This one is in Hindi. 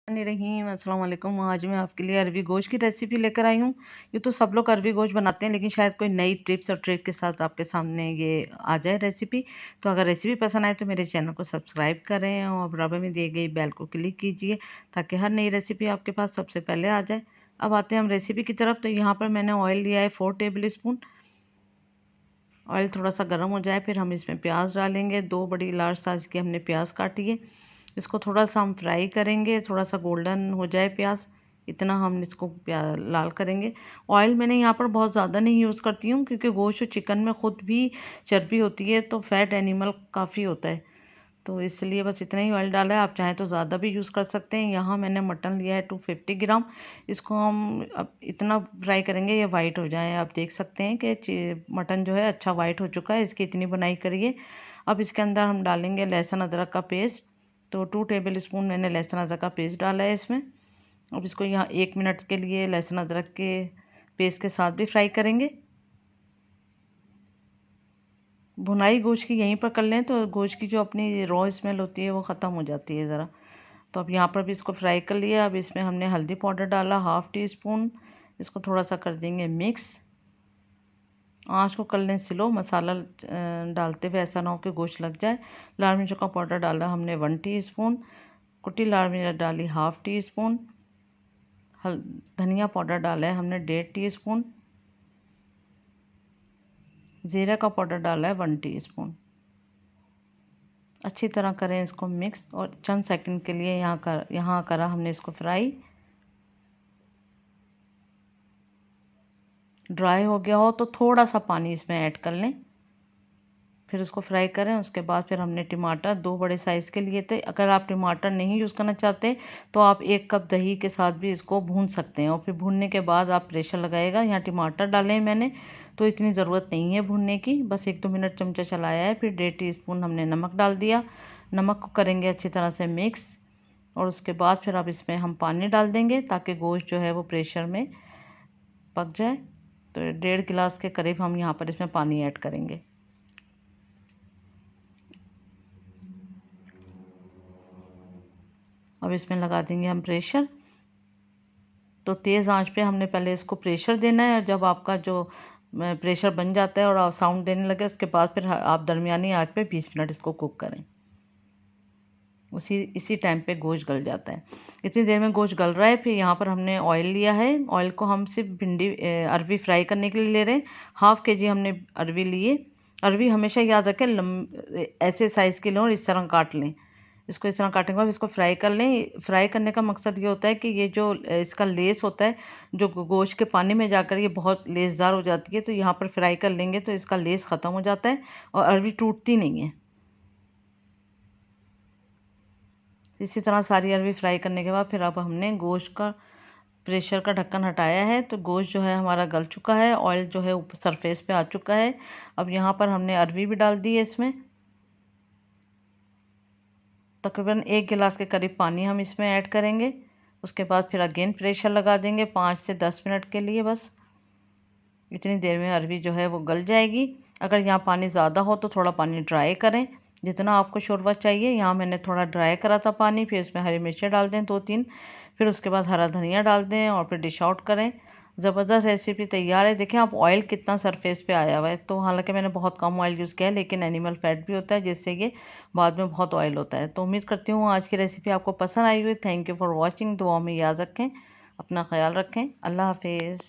रहीम अस्सलाम वालेकुम। आज मैं आपके लिए अरबी गोश्त की रेसिपी लेकर आई हूँ। ये तो सब लोग अरबी गोश्त बनाते हैं, लेकिन शायद कोई नई टिप्स और ट्रिक के साथ आपके सामने ये आ जाए रेसिपी। तो अगर रेसिपी पसंद आए तो मेरे चैनल को सब्सक्राइब करें और बराबर में दिए गई बेल को क्लिक कीजिए ताकि हर नई रेसिपी आपके पास सबसे पहले आ जाए। अब आते हैं हम रेसिपी की तरफ। तो यहाँ पर मैंने ऑयल लिया है 4 टेबल स्पून। ऑयल थोड़ा सा गर्म हो जाए फिर हम इसमें प्याज डालेंगे। 2 बड़ी लार्ज साइज़ की हमने प्याज काटी है। इसको थोड़ा सा हम फ्राई करेंगे, थोड़ा सा गोल्डन हो जाए प्याज, इतना हम इसको लाल करेंगे। ऑयल मैंने यहाँ पर बहुत ज़्यादा नहीं यूज़ करती हूँ क्योंकि गोश्त और चिकन में ख़ुद भी चर्बी होती है, तो फैट एनिमल काफ़ी होता है, तो इसलिए बस इतना ही ऑयल डाला है। आप चाहें तो ज़्यादा भी यूज़ कर सकते हैं। यहाँ मैंने मटन लिया है 250 ग्राम। इसको हम अब इतना फ्राई करेंगे ये वाइट हो जाए। आप देख सकते हैं कि मटन जो है अच्छा वाइट हो चुका है। इसकी इतनी बनाई करिए। अब इसके अंदर हम डालेंगे लहसुन अदरक का पेस्ट। तो 2 टेबल स्पून मैंने लहसुन अदरक का पेस्ट डाला है इसमें। अब इसको यहाँ 1 मिनट के लिए लहसुन अदरक के पेस्ट के साथ भी फ्राई करेंगे। भुनाई गोश्त की यहीं पर कर लें तो गोश्त की जो अपनी रॉ स्मेल होती है वो ख़त्म हो जाती है ज़रा। तो अब यहाँ पर भी इसको फ्राई कर लिया। अब इसमें हमने हल्दी पाउडर डाला 1/2 टी स्पून। इसको थोड़ा सा कर देंगे मिक्स। आँच को कर लें स्लो। मसाला डालते हुए ऐसा ना हो कि गोश्त लग जाए। लाल मिर्चों का पाउडर डाला हमने 1 टी स्पून। कुटी लाल मिर्च डाली 1/2 टी स्पून। धनिया पाउडर डाला है हमने 1.5 टी स्पून। ज़ीरा का पाउडर डाला है 1 टीस्पून। अच्छी तरह करें इसको मिक्स और चंद सेकंड के लिए यहाँ करा हमने इसको फ्राई। ड्राई हो गया हो तो थोड़ा सा पानी इसमें ऐड कर लें, फिर उसको फ्राई करें। उसके बाद फिर हमने टमाटर 2 बड़े साइज़ के लिए थे। अगर आप टमाटर नहीं यूज़ करना चाहते तो आप 1 कप दही के साथ भी इसको भून सकते हैं और फिर भूनने के बाद आप प्रेशर लगाएगा। यहाँ टमाटर डाले हैं मैंने, तो इतनी ज़रूरत नहीं है भूनने की, बस 1-2 मिनट चमचा चलाया है। फिर 1.5 टीस्पून हमने नमक डाल दिया। नमक को करेंगे अच्छी तरह से मिक्स और उसके बाद फिर अब इसमें हम पानी डाल देंगे ताकि गोश्त जो है वो प्रेशर में पक जाए। तो 1.5 गिलास के करीब हम यहाँ पर इसमें पानी ऐड करेंगे। अब इसमें लगा देंगे हम प्रेशर। तो तेज़ आंच पे हमने पहले इसको प्रेशर देना है और जब आपका जो प्रेशर बन जाता है और साउंड देने लगे उसके बाद फिर आप दरमियानी आंच पे 20 मिनट इसको कुक करें। इसी टाइम पे गोश्त गल जाता है। इतनी देर में गोश्त गल रहा है। फिर यहाँ पर हमने ऑयल लिया है। ऑयल को हम सिर्फ अरबी फ्राई करने के लिए ले रहे हैं। 1/2 kg हमने अरबी लिए। अरबी हमेशा याद रखें ऐसे साइज़ के लें और इस तरह काट लें। इसको इस तरह काटने के बाद इसको फ्राई कर लें। फ्राई करने का मकसद ये होता है कि ये जो इसका लेस होता है जो गोश्त के पानी में जाकर ये बहुत लेसदार हो जाती है, तो यहाँ पर फ्राई कर लेंगे तो इसका लेस ख़त्म हो जाता है और अरबी टूटती नहीं है। इसी तरह सारी अरबी फ्राई करने के बाद फिर अब हमने गोश्त का प्रेशर का ढक्कन हटाया है। तो गोश्त जो है हमारा गल चुका है, ऑयल जो है ऊपर सरफेस पे आ चुका है। अब यहाँ पर हमने अरबी भी डाल दी है। इसमें तकरीबन 1 गिलास के करीब पानी हम इसमें ऐड करेंगे। उसके बाद फिर अगेन प्रेशर लगा देंगे 5 से 10 मिनट के लिए। बस इतनी देर में अरबी जो है वो गल जाएगी। अगर यहाँ पानी ज़्यादा हो तो थोड़ा पानी ड्राई करें, जितना आपको शोरबा चाहिए। यहाँ मैंने थोड़ा ड्राई करा था पानी। फिर इसमें हरी मिर्चें डाल दें 2-3, फिर उसके बाद हरा धनिया डाल दें और फिर डिश आउट करें। ज़बरदस्त रेसिपी तैयार है। देखें आप ऑयल कितना सरफेस पे आया हुआ है। तो हालांकि मैंने बहुत कम ऑयल यूज़ किया है, लेकिन एनिमल फैट भी होता है जिससे ये बाद में बहुत ऑयल होता है। तो उम्मीद करती हूँ आज की रेसिपी आपको पसंद आई हुई। Thank you for watching. दुआ में याद रखें, अपना ख्याल रखें। अल्लाह हाफिज़।